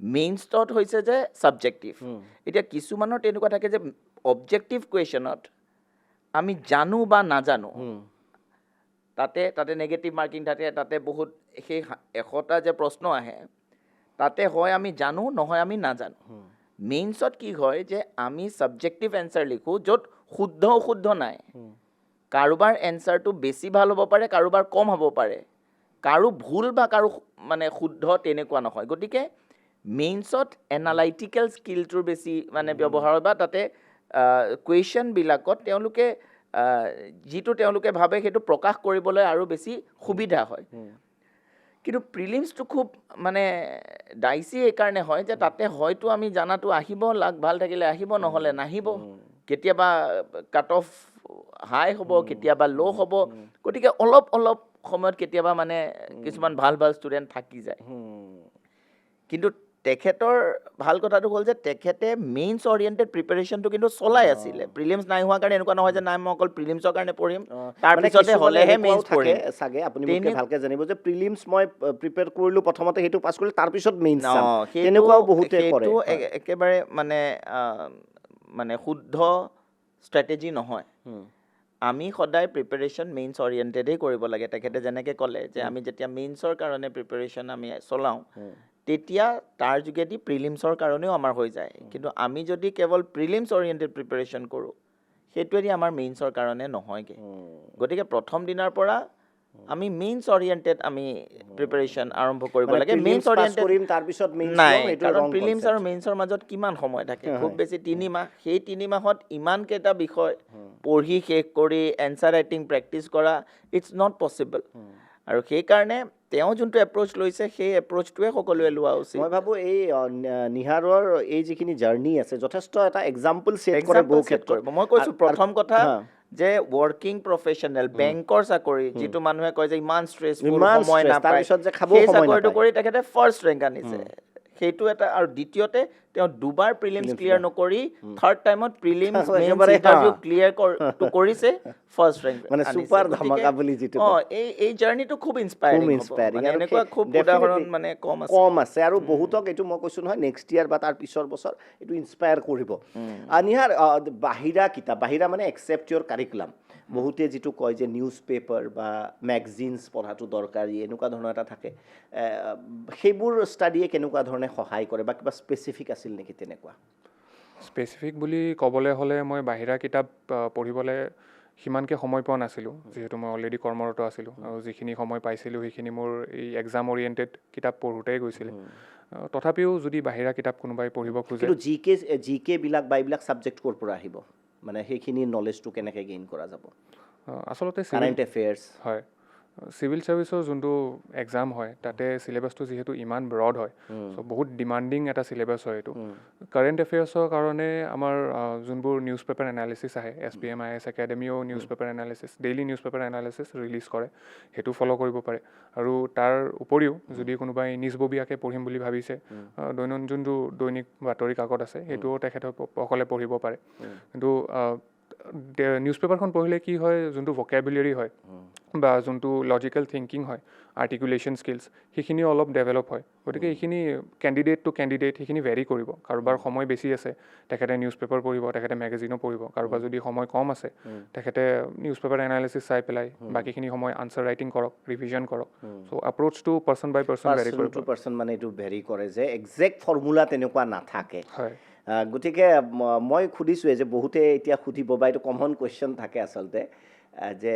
মেইনছত হৈছে যে ছাবজেক্টিভ এতিয়া কিছুমানৰ তেনেকুৱা থাকে যে অবজেক্টিভ কুৱেশ্যনত আমি জানো বা নাজানো তাতে নেগেটিভ মাৰ্কিং থাকে তাতে বহুত সেই 100টা যে প্ৰশ্ন আহে তাতে হয় আমি জানো নহয় আমি নাজানো মেইনছত কি হয় যে আমি ছাবজেক্টিভ এনচাৰ লিখোঁ য'ত শুদ্ধ অশুদ্ধ নাই কাৰোবাৰ এনচাৰটো বেছি ভাল হ'ব পাৰে কাৰোবাৰ কম হ'ব পাৰে কাৰো ভুল বা কাৰো মানে শুদ্ধ তেনেকুৱা নহয় গতিকে মেইনছত এনালাইটিকেল স্কিলটোৰ বেছি মানে ব্যৱহাৰ হয় বা তাতে কুৱেশ্যনবিলাকত তেওঁলোকে যিটো তেওঁলোকে ভাবে সেইটো প্ৰকাশ কৰিবলৈ আৰু বেছি সুবিধা হয় কিন্তু প্ৰিলিমছটো খুব মানে ডাইচি এইকাৰণে হয় যে তাতে হয়তো আমি জানাটো আহিব লাগ ভাল থাকিলে আহিব নহ'লে নাহিব কেতিয়াবা কাট অফ হাই হ'ব কেতিয়াবা ল' হ'ব গতিকে অলপ সময়ত কেতিয়াবা মানে কিছুমান ভাল ষ্টুডেণ্ট থাকি যায় কিন্তু তেখেতৰ ভাল কথাটো হ'ল যে তেখেতে মেইনছ অৰিয়েণ্টেড প্ৰিপাৰেশ্যনটো কিন্তু চলাই আছিলে প্ৰিলিমছ নাই হোৱাৰ কাৰণে এনেকুৱা নহয় যে নাই মই অকল প্ৰিলিমছৰ কাৰণে পঢ়িম তাৰপিছতে হ'লেহে মেইনছ পঢ়িম চাগে আপুনি মোতকৈ ভালকৈ জানিব যে প্ৰিলিমছ মই প্ৰিপেয়াৰ কৰিলোঁ প্ৰথমতে সেইটো পাছ কৰিলোঁ তাৰপিছত মেইনছ তেনেকুৱাও বহুতে কৰে একেবাৰে মানে শুদ্ধ ষ্ট্ৰেটেজি নহয় আমি সদায় প্ৰিপাৰেশ্যন মেইনছ অৰিয়েণ্টেডেই কৰিব লাগে তেখেতে যেনেকৈ ক'লে যে আমি যেতিয়া মেইনছৰ কাৰণে প্ৰিপাৰেশ্যন আমি চলাওঁ তেতিয়া তাৰ যোগেদি প্ৰিলিমছৰ কাৰণেও আমাৰ হৈ যায় কিন্তু আমি যদি কেৱল প্ৰিলিমছ অৰিয়েণ্টেড প্ৰিপাৰেশ্যন কৰোঁ সেইটোৱেদি আমাৰ মেইনছৰ কাৰণে নহয়গৈ গতিকে প্ৰথম দিনাৰ পৰা আমি মেইনছ অৰিয়েণ্টেড আমি প্ৰিপাৰেশ্যন আৰম্ভ কৰিব লাগে মেইনছ অৰিয়েণ্টেড নাই কাৰণ প্ৰিলিমছ আৰু মেইনছৰ মাজত কিমান সময় থাকে খুব বেছি 3 মাহ সেই 3 মাহত ইমানকেইটা বিষয় পঢ়ি শেষ কৰি এনচাৰ ৰাইটিং প্ৰেক্টিছ কৰা ইটছ নট পচিবল আৰু সেইকাৰণে তেওঁ যোনটো এপ্ৰ'চ লৈছে সেই এপ্ৰ'চটোৱে সকলোৱে লোৱা উচিত মই ভাবোঁ এই নিহাৰৰ এই যিখিনি জাৰ্ণি আছে যথেষ্ট এটা এক্সাম্পল ছেট কৰে বহু ক্ষেত্ৰত মই কৈছোঁ প্ৰথম কথা যে ৱৰ্কিং প্ৰফেশ্যনেল বেংকৰ চাকৰি যিটো মানুহে কয় যে ইমান ষ্ট্ৰেছফুল সময় নাপায় সেই চাকৰিটো কৰি তেখেতে ফাৰ্ষ্ট ৰেংক আনিছে সেইটো এটা আৰু দ্বিতীয়তে তেওঁ দুবাৰ প্ৰিলিমছ Prelims ক্লিয়াৰ দিয়া। নকৰি থাৰ্ড টাইমত প্ৰিলিমছ মেইনছ একেবাৰে, ইণ্টাৰভিউ হা। ক্লিয়াৰ কৰিছে ফাৰ্ষ্ট ৰেংক মানে super ধামাকা বুলি যিটো কয়। এই জাৰ্নিটো খুব খুব ইনস্পায়াৰিং হ'ব ইনস্পায়াৰিং মানে আৰু এনেকুৱা খুব definitely উদাহৰণ মানে কম আছে কম আছে আৰু বহুতক এইটো মই কৈছোঁ নহয় নেক্সট ইয়াৰ বা তাৰ পিছৰ বছৰ এইটো ইনস্পায়াৰ কৰিব নিহাৰ বাহিৰা কিতাপ বাহিৰা মানে একচেপ্ট ইয়ৰ কাৰিকুলাম বহুতে যিটো কয় যে নিউজ পেপাৰ বা মেগজিনছ পঢ়াটো দৰকাৰী এনেকুৱা ধৰণৰ এটা থাকে সেইবোৰ ষ্টাডিয়ে কেনেকুৱা ধৰণে সহায় কৰে বা কিবা স্পেচিফিক আছিল নেকি তেনেকুৱা স্পেচিফিক বুলি ক'বলৈ হ'লে মই বাহিৰা কিতাপ পঢ়িবলৈ সিমানকৈ সময় পোৱা নাছিলোঁ যিহেতু মই অলৰেডি কৰ্মৰত আছিলোঁ আৰু যিখিনি সময় পাইছিলোঁ সেইখিনি মোৰ এই এক্সাম অৰিয়েণ্টেড কিতাপ পঢ়োঁতেই গৈছিলে তথাপিও যদি বাহিৰা কিতাপ কোনোবাই পঢ়িব খোজে কিন্তু জি কে বিলাক বা এইবিলাক ছাবজেক্ট ক'ৰ পৰা আহিব মানে সেইখিনি নলেজটো কেনেকৈ গেইন কৰা যাব আচলতে কাৰেণ্ট এফেয়াৰ্ছ হয় চিভিল ছাৰ্ভিচৰ যোনটো এক্সাম হয় তাতে চিলেবাছটো যিহেতু ইমান ব্ৰড হয় চ' বহুত ডিমাণ্ডিং এটা চিলেবাছ হয় এইটো কাৰেণ্ট এফেয়াৰ্ছৰ কাৰণে আমাৰ যোনবোৰ নিউজ পেপাৰ এনালিচিছ আহে SPMIS একাডেমিও newspaper analysis daily newspaper analysis release কৰে সেইটো ফ'ল' কৰিব পাৰে আৰু তাৰ উপৰিও যদি কোনোবাই নিজববীয়াকৈ পঢ়িম বুলি ভাবিছে যোনটো দৈনিক বাতৰি কাকত আছে সেইটোও তেখেতসকলে পঢ়িব পাৰে কিন্তু নিউজ পেপাৰখন পঢ়িলে কি হয় যোনটো ভকেবুলাৰী হয় বা যোনটো লজিকেল থিংকিং হয় আৰ্টিকুলেশ্যন স্কিলছ সেইখিনিও অলপ ডেভেলপ হয় গতিকে এইখিনি কেণ্ডিডেট টু কেণ্ডিডেট সেইখিনি ভেৰি কৰিব কাৰোবাৰ সময় বেছি আছে তেখেতে নিউজ পেপাৰ পঢ়িব তেখেতে মেগাজিনো পঢ়িব কাৰোবাৰ যদি সময় কম আছে তেখেতে নিউজ পেপাৰ এনালিচিছ চাই পেলাই বাকীখিনি সময় আনচাৰ ৰাইটিং কৰক ৰিভিজন কৰক চ' এপ্ৰ'চটো পাৰ্চন বাই পাৰ্চন ভেৰি কৰিব পাৰ্চন মানে এইটো ভেৰি কৰে যে একজেক্ট ফৰ্মুলা তেনেকুৱা নাথাকে হয় গতিকে মই সুধিছোঁৱে যে বহুতে এতিয়া সুধিব বা এইটো কমন কুৱেশ্যন থাকে আচলতে যে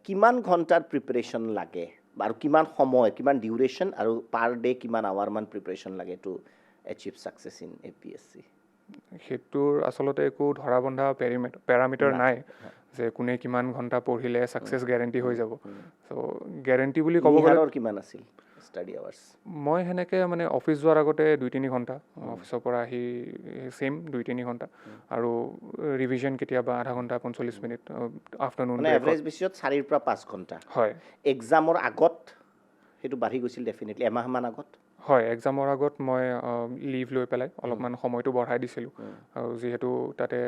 কিমান ঘণ্টাৰ প্ৰিপেৰেশ্যন লাগে আৰু কিমান সময় কিমান ডিউৰেশ্যন আৰু পাৰ ডে কিমান আৱাৰমান প্ৰিপেৰেশ্যন লাগে to achieve success in APSC সেইটোৰ আচলতে একো ধৰা বন্ধা পেৰামিটাৰ নাই যে কোনে কিমান ঘণ্টা পঢ়িলে ছাকচেছ গেৰেণ্টি হৈ যাব চ' গেৰেণ্টি বুলি ক'ব গ'লে নিহাৰৰ কিমান আছিল ষ্টাডি আৱাৰ্ছ মই সেনেকৈ মানে অফিচ যোৱাৰ আগতে 2-3 ঘণ্টা অফিচৰ পৰা আহি ছেইম 2-3 ঘণ্টা আৰু ৰিভিজন কেতিয়াবা আধা ঘণ্টা 45 মিনিট আফটাৰনুন মানে এভাৰেজ বেছিছত 4 পৰা 5 ঘণ্টা হয় এক্সামৰ আগত সেইটো বাঢ়ি গৈছিল ডেফিনেটলি এমাহমান আগত হয় এক্সামৰ আগত মই লিভ লৈ পেলাই অলপমান সময়টো বঢ়াই দিছিলোঁ আৰু যিহেতু তাতে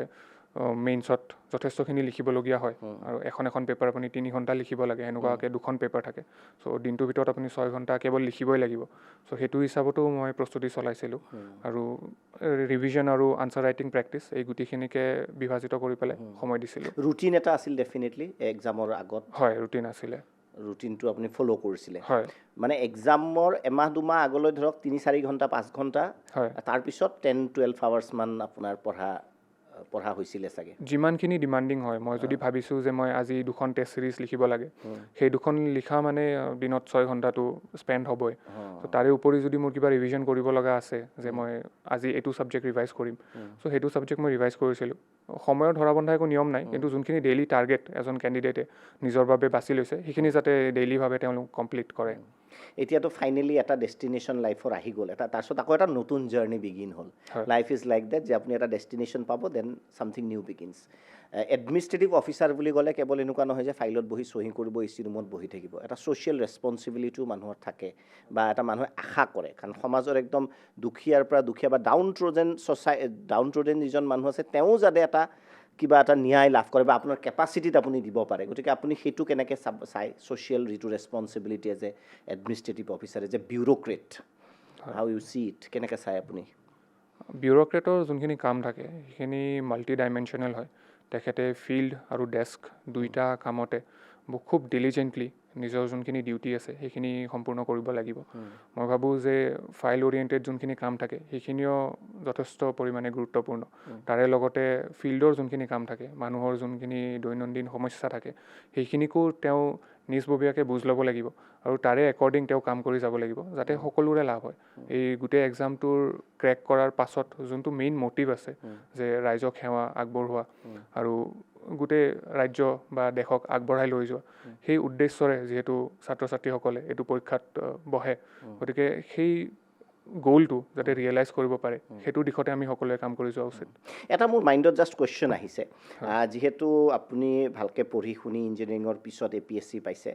মেইনছত যথেষ্টখিনি লিখিবলগীয়া হয় আৰু এখন পেপাৰ আপুনি 3 ঘণ্টা লিখিব লাগে এনেকুৱাকৈ 2খন পেপাৰ থাকে চ' দিনটোৰ ভিতৰত আপুনি 6 ঘণ্টা কেৱল লিখিবই লাগিব চ' সেইটো হিচাপতো মই প্ৰস্তুতি চলাইছিলোঁ আৰু ৰিভিজন আৰু আনচাৰ ৰাইটিং প্ৰেক্টিছ এই গোটেইখিনিকে বিভাজিত কৰি পেলাই সময় দিছিলোঁ ৰুটিন এটা আছিল ডেফিনেটলি এক্সামৰ আগত হয় ৰুটিন আছিলে ৰুটিনটো আপুনি ফ'ল' কৰিছিলে হয় মানে এক্সামৰ এমাহ দুমাহ আগলৈ ধৰক 3-4 ঘণ্টা 5 ঘণ্টা হয় তাৰপিছত 10-12 আৱাৰ্ছমান আপোনাৰ পঢ়া হৈছিলে চাগে যিমানখিনি ডিমাণ্ডিং হয় মই যদি ভাবিছোঁ যে মই আজি 2খন টেষ্ট ছিৰিজ লিখিব লাগে সেই 2খন লিখা মানে দিনত 6 ঘণ্টাটো স্পেণ্ড হ'বই ত' তাৰে উপৰি যদি মোৰ কিবা ৰিভিজন কৰিব লগা আছে যে মই আজি এইটো ছাবজেক্ট ৰিভাইজ কৰিম চ' সেইটো ছাবজেক্ট মই ৰিভাইজ কৰিছিলোঁ সময়ৰ ধৰা বন্ধা একো নিয়ম নাই কিন্তু যোনখিনি ডেইলি টাৰ্গেট এজন কেণ্ডিডেটে নিজৰ বাবে বাছি লৈছে সেইখিনি যাতে ডেইলিভাৱে তেওঁলোক কমপ্লিট কৰে এতিয়াতো ফাইনেলি এটা ডেষ্টিনেশ্যন লাইফৰ আহি গ'ল তাৰপিছত আকৌ এটা নতুন জাৰ্ণি বিগিন হ'ল লাইফ ইজ লাইক ডেট যে আপুনি এটা ডেষ্টিনেশ্যন পাব then something new begins administrative officer বুলি ক'লে কেৱল এনেকুৱা নহয় যে ফাইলত বহি চহী কৰিব এচি ৰুমত বহি থাকিব এটা ছ'চিয়েল ৰেছপনচিবিলিটিও মানুহৰ থাকে বা এটা মানুহে আশা কৰে কাৰণ সমাজৰ একদম দুখীয়াৰ পৰা দুখীয়া বা ডাউন ট্ৰডেন যিজন মানুহ আছে তেওঁ যাতে এটা কিবা এটা ন্যায় লাভ কৰে বা আপোনাৰ কেপাচিটিত আপুনি দিব পাৰে গতিকে আপুনি সেইটো কেনেকৈ চাই ছ'চিয়েল যিটো responsibility as a administrative officer as a bureaucrat how you see it কেনেকৈ চাই আপুনি বিউৰ'ক্ৰেটৰ যোনখিনি কাম থাকে সেইখিনি মাল্টি ডাইমেনশ্যনেল হয় তেখেতে ফিল্ড আৰু ডেস্ক দুইটা কামতে খুব ডিলিজেণ্টলি নিজৰ যোনখিনি ডিউটি আছে সেইখিনি সম্পূৰ্ণ কৰিব লাগিব মই ভাবোঁ যে ফাইল অৰিয়েণ্টেড যোনখিনি কাম থাকে সেইখিনিও যথেষ্ট পৰিমাণে গুৰুত্বপূৰ্ণ তাৰে লগতে ফিল্ডৰ যোনখিনি কাম থাকে মানুহৰ যোনখিনি দৈনন্দিন সমস্যা থাকে সেইখিনিকো তেওঁ নিজববীয়াকৈ বুজ ল'ব লাগিব আৰু তাৰে একৰ্ডিং তেওঁ কাম কৰি যাব লাগিব যাতে সকলোৰে লাভ হয় এই গোটেই এক্সামটোৰ ক্ৰেক কৰাৰ পাছত যোনটো মেইন মটিভ আছে যে ৰাইজক সেৱা আগবঢ়োৱা আৰু গোটেই ৰাজ্য বা দেশক আগবঢ়াই লৈ যোৱা সেই উদ্দেশ্যৰে যিহেতু ছাত্ৰ ছাত্ৰীসকলে এইটো পৰীক্ষাত বহে গতিকে সেই গ'লটো যাতে ৰিয়েলাইজ কৰিব পাৰে সেইটো দিশতে আমি সকলোৱে কাম কৰি যোৱা উচিত। এটা মোৰ মাইণ্ডত জাষ্ট কুৱেশ্যন আহিছে, যিহেতু আপুনি ভালকৈ পঢ়ি শুনি ইঞ্জিনিয়াৰিঙৰ পিছত APSC পাইছে,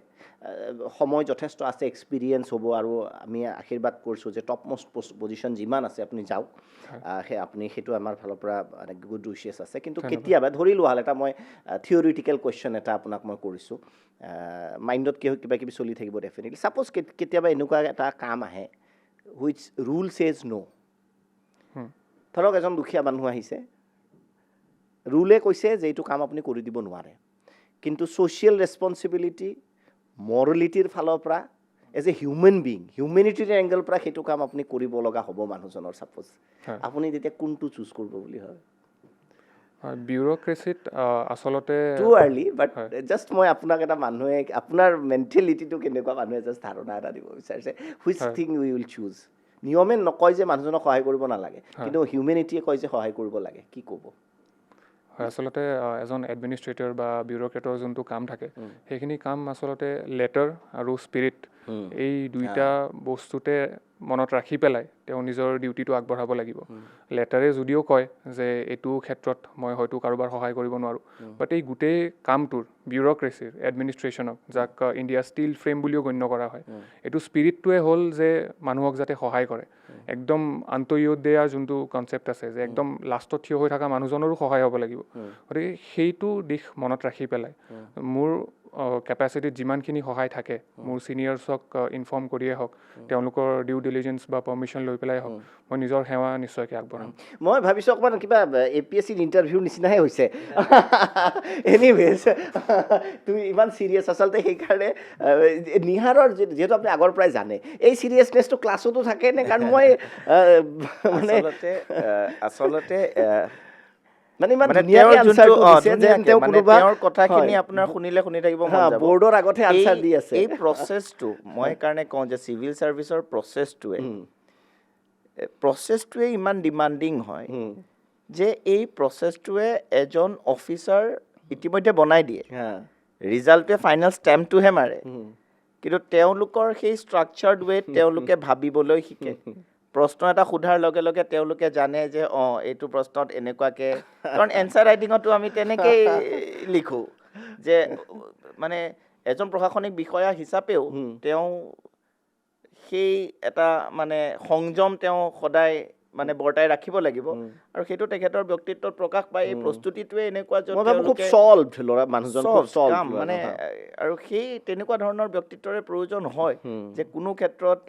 সময় যথেষ্ট আছে, এক্সপিৰিয়েঞ্চ হ'ব, আৰু আমি আশীৰ্বাদ কৰিছোঁ যে টপ মষ্ট পজিশ্যন যিমান আছে আপুনি যাওক, আপুনি সেইটো আমাৰ ফালৰ পৰা গুড উইচেছ আছে। কিন্তু কেতিয়াবা ধৰি লোৱা হ'ল এটা মই থিয়ৰিটিকেল কুৱেশ্যন এটা আপোনাক মই কৰিছোঁ, মাইণ্ডত কিবা কিবি চলি থাকিব ডেফিনেটলি। ছাপ'জ কেতিয়াবা এনেকুৱা এটা কাম আহে হুইচ ৰুল চেজ ন'। ধৰক এজন দুখীয়া মানুহ আহিছে, ৰুলে কৈছে যে এইটো কাম আপুনি কৰি দিব নোৱাৰে, কিন্তু ছ'চিয়েল ৰেছপনচিবিলিটি, মৰেলিটিৰ ফালৰ পৰা এজ এ হিউমেন বিং, হিউমেনিটিৰ এংগেলৰ পৰা সেইটো কাম আপুনি কৰিব লগা হ'ব মানুহজনৰ, ছাপ'জ আপুনি তেতিয়া কোনটো চুজ কৰিব বুলি ভাবে? বিউৰ'ক্ৰেচিত আচলতে টু আৰ্লি, বাট জাষ্ট মই আপোনাক এটা মানুহে আপোনাৰ মেণ্টেলিটিটো কেনেকুৱা, মানুহে জাষ্ট ধাৰণা এটা দিব বিচাৰিছে, which thing we will choose. নিয়মে নকয় যে মানুহজনক সহায় কৰিব নালাগে, কিন্তু হিউমেনিটিয়ে কয় যে সহায় কৰিব লাগে, কি ক'ব? হয়, আচলতে এজন এডমিনিষ্ট্ৰেটৰ বা বিউৰ'ক্ৰেটৰ যোনটো কাম থাকে সেইখিনি কাম আচলতে লেটাৰ আৰু স্পিৰিট এই দুইটা বস্তুতে মনত ৰাখি পেলাই তেওঁ নিজৰ ডিউটিটো আগবঢ়াব লাগিব। লেটাৰে যদিও কয় যে এইটো ক্ষেত্ৰত মই হয়তো কাৰোবাৰ সহায় কৰিব নোৱাৰোঁ, বাট এই গোটেই কামটোৰ বিউৰ'ক্ৰেচিৰ এডমিনিষ্ট্ৰেশ্যনক, যাক ইণ্ডিয়া ষ্টিল ফ্ৰেম বুলিও গণ্য কৰা হয়, এইটো স্পিৰিটটোৱে হ'ল যে মানুহক যাতে সহায় কৰে। একদম আন্তঃয়োদয়াৰ যোনটো কনচেপ্ট আছে যে একদম লাষ্টত থিয় হৈ থকা মানুহজনৰো সহায় হ'ব লাগিব, গতিকে সেইটো দিশ মনত ৰাখি পেলাই মোৰ কেপাচিটিত যিমানখিনি সহায় থাকে, মোৰ ছিনিয়ৰ্ছক ইনফৰ্ম কৰিয়ে হওক, তেওঁলোকৰ ডিউ ডিলিজেঞ্চ বা পাৰ্মিশ্যন লৈ পেলাই হওক, মই নিজৰ সেৱা নিশ্চয়কৈ আগবঢ়াম। মই ভাবিছোঁ অকণমান কিবা APSC ইণ্টাৰভিউৰ নিচিনাহে হৈছে। এনিৱেজ, তুমি ইমান ছিৰিয়াছ আচলতে, সেইকাৰণে নিহাৰৰ যিহেতু আপুনি আগৰ পৰাই জানে, এই ছিৰিয়াছনেছটো ক্লাছতো থাকে নে? কাৰণ মই মানে আচলতে মানে ইমান মানে ধুনীয়াকৈ আনচাৰটো দিছে যেন তেওঁ কোনোবা তেওঁৰ কথাখিনি আপোনাৰ শুনিলে শুনি থাকিব মন যাব। বৰ্ডৰ আগতহে আনচাৰ দি আছে। এই প্ৰচেছটো মই কাৰণে কওঁ যে চিভিল ছাৰ্ভিচৰ প্ৰচেছটোৱে ইমান ডিমাণ্ডিং হয় যে এই প্ৰচেছটোৱে এজন অফিচাৰ ইতিমধ্যে বনাই দিয়ে, ৰিজাল্টটোৱে ফাইনেল ষ্টেম্পটোহে মাৰে, কিন্তু তেওঁলোকৰ সেই ষ্ট্ৰাকচাৰ্ড ৱেত তেওঁলোকে ভাবিবলৈ শিকে। প্ৰশ্ন এটা সোধাৰ লগে লগে তেওঁলোকে জানে যে এইটো প্ৰশ্নত এনেকুৱাকৈ, কাৰণ এনচাৰ ৰাইটিঙতো আমি তেনেকেই লিখোঁ যে মানে এজন প্ৰশাসনিক বিষয়া হিচাপেও তেওঁ সেই এটা মানে সংযম তেওঁ সদায় মানে বৰ্তাই ৰাখিব লাগিব, আৰু সেইটো তেখেতৰ ব্যক্তিত্বত প্ৰকাশ পায়। এই প্ৰস্তুতিটোৱে এনেকুৱা মানে, আৰু সেই তেনেকুৱা ধৰণৰ ব্যক্তিত্বৰে প্ৰয়োজন হয় যে কোনো ক্ষেত্ৰত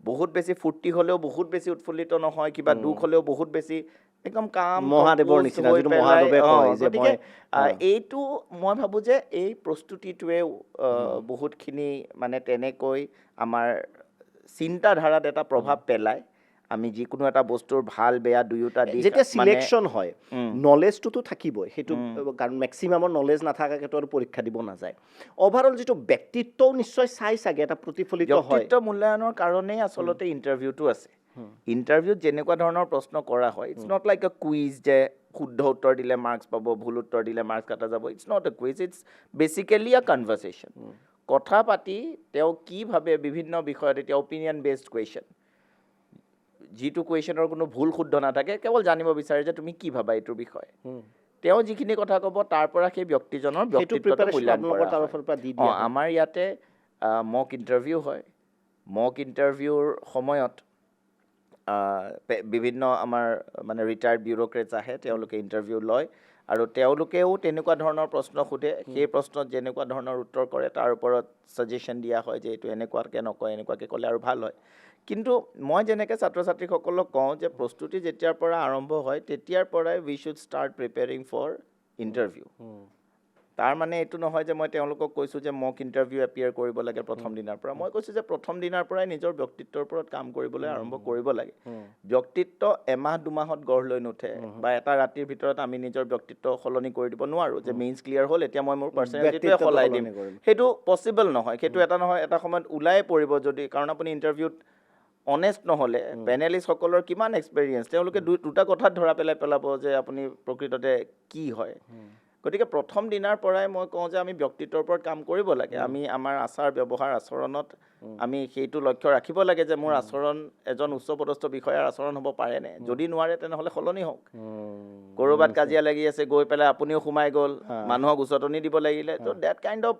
বহুত বেছি ফূৰ্তি হ'লেও বহুত বেছি উৎফুল্লিত নহয়, কিবা দুখ হ'লেও বহুত বেছি একদম কাম, মহাদেৱৰ নিচিনা, যিটো মহাদেৱে কয় যে গতিকে এইটো মই ভাবোঁ যে এই প্ৰস্তুতিটোৱেও বহুতখিনি মানে তেনেকৈ আমাৰ চিন্তাধাৰাত এটা প্ৰভাৱ পেলায়। আমি যিকোনো এটা বস্তুৰ ভাল বেয়া দুয়োটা দিশ, যেতিয়া চিলেকশ্যন হয় নলেজটোতো থাকিবই, সেইটো কাৰণ মেক্সিমামৰ নলেজ নাথাকাকেতো আৰু পৰীক্ষা দিব নাযায়। অভাৰঅল যিটো ব্যক্তিত্বও নিশ্চয় চাই চাগে, এটা প্ৰতিফলিত হয়। ব্যক্তিত্ব মূল্যায়নৰ কাৰণেই আচলতে ইণ্টাৰভিউটো আছে। ইণ্টাৰভিউত যেনেকুৱা ধৰণৰ প্ৰশ্ন কৰা হয়, it's not like a quiz যে শুদ্ধ উত্তৰ দিলে মাৰ্কছ পাব, ভুল উত্তৰ দিলে মাৰ্কছ কাটা যাব। It's not a quiz, it's basically a conversation. কথা পাতি তেওঁ কি ভাবে বিভিন্ন বিষয়ত, এতিয়া অপিনিয়ন বেছড কুৱেশ্যন, যিটো কুৱেশ্যনৰ কোনো ভুল শুদ্ধ নাথাকে, কেৱল জানিব বিচাৰে যে তুমি কি ভাবা এইটোৰ বিষয়ে। তেওঁ যিখিনি কথা ক'ব তাৰ পৰা সেই ব্যক্তিজনৰ ব্যক্তিত্বটো মূল্যায়ন কৰা হয়। আমাৰ ইয়াতে মক ইণ্টাৰভিউ হয়। মক ইণ্টাৰভিউৰ সময়ত বিভিন্ন আমাৰ মানে ৰিটায়াৰ্ড বিউৰ'ক্ৰেটছ আহে, তেওঁলোকে ইণ্টাৰভিউ লয়, আৰু তেওঁলোকেও তেনেকুৱা ধৰণৰ প্ৰশ্ন সোধে। সেই প্ৰশ্নত যেনেকুৱা ধৰণৰ উত্তৰ কৰে তাৰ ওপৰত ছাজেশ্যন দিয়া হয় যে এইটো এনেকুৱাকৈ নকয়, এনেকুৱাকৈ ক'লে আৰু ভাল হয়। কিন্তু মই যেনেকৈ ছাত্ৰ ছাত্ৰীসকলক কওঁ যে প্ৰস্তুতি যেতিয়াৰ পৰা আৰম্ভ হয় তেতিয়াৰ পৰাই we should start preparing for interview. তাৰ মানে এইটো নহয় যে মই তেওঁলোকক কৈছোঁ যে মক ইণ্টাৰভিউ এপিয়াৰ কৰিব লাগে প্ৰথম দিনাৰ পৰা। মই কৈছোঁ যে প্ৰথম দিনাৰ পৰাই নিজৰ ব্যক্তিত্বৰ ওপৰত কাম কৰিবলৈ আৰম্ভ কৰিব লাগে। ব্যক্তিত্ব এমাহ দুমাহত গঢ় লৈ নুঠে, বা এটা ৰাতিৰ ভিতৰত আমি নিজৰ ব্যক্তিত্ব সলনি কৰি দিব নোৱাৰোঁ যে মেইনছ ক্লিয়াৰ হ'ল এতিয়া মই মোৰ পাৰ্চনেলিটিটোৱে সলাই দিম। সেইটো পচিবল নহয়। সেইটো এটা নহয় এটা সময়ত ওলাই পৰিব যদি, কাৰণ আপুনি ইণ্টাৰভিউত অনেষ্ট নহ'লে পেনেলিষ্টসকলৰ কিমান এক্সপেৰিয়েঞ্চ, তেওঁলোকে দুটা কথাত ধৰা পেলাব যে আপুনি প্ৰকৃততে কি হয়। গতিকে প্ৰথম দিনাৰ পৰাই মই কওঁ যে আমি ব্যক্তিত্বৰ ওপৰত কাম কৰিব লাগে আমি আমাৰ আচাৰ ব্যৱহাৰ আচৰণত আমি সেইটো লক্ষ্য ৰাখিব লাগে যে মোৰ আচৰণ এজন উচ্চপদস্থ বিষয়াৰ আচৰণ হ'ব পাৰেনে যদি নোৱাৰে তেনেহ'লে সলনি হওক ক'ৰবাত কাজিয়া লাগি আছে গৈ পেলাই আপুনিও সোমাই গ'ল মানুহক উচতনি দিব লাগিলে ত' that kind of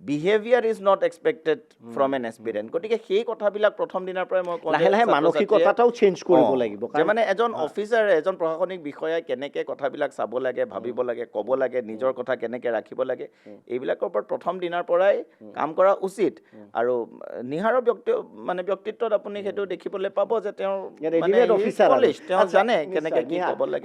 behaviour is not expected from an aspirant গতিকে সেই কথাবিলাক প্ৰথম দিনাৰ পৰাই মই কওঁ যে লাহে লাহে ছাত্ৰ-ছাত্ৰীয়ে- মানসিকতাটাও চেঞ্জ কৰিব অঁ, লাগিব যে মানে এজন অফিচাৰে এজন প্ৰশাসনিক বিষয়াই কেনেকৈ কথাবিলাক চাব লাগে ভাবিব লাগে ক'ব লাগে নিজৰ কথা কেনেকৈ ৰাখিব লাগে এইবিলাকৰ ওপৰত প্ৰথম দিনাৰ পৰাই কাম কৰা উচিত আৰু নিহাৰৰ ব্যক্তিত্বত আপুনি সেইটো দেখিবলৈ পাব যে তেওঁ readymade officer আৰু। তেওঁ আচ্ছা, জানে নিশ্চয়, কেনেকৈ কি নিহাৰ। ক'ব লাগে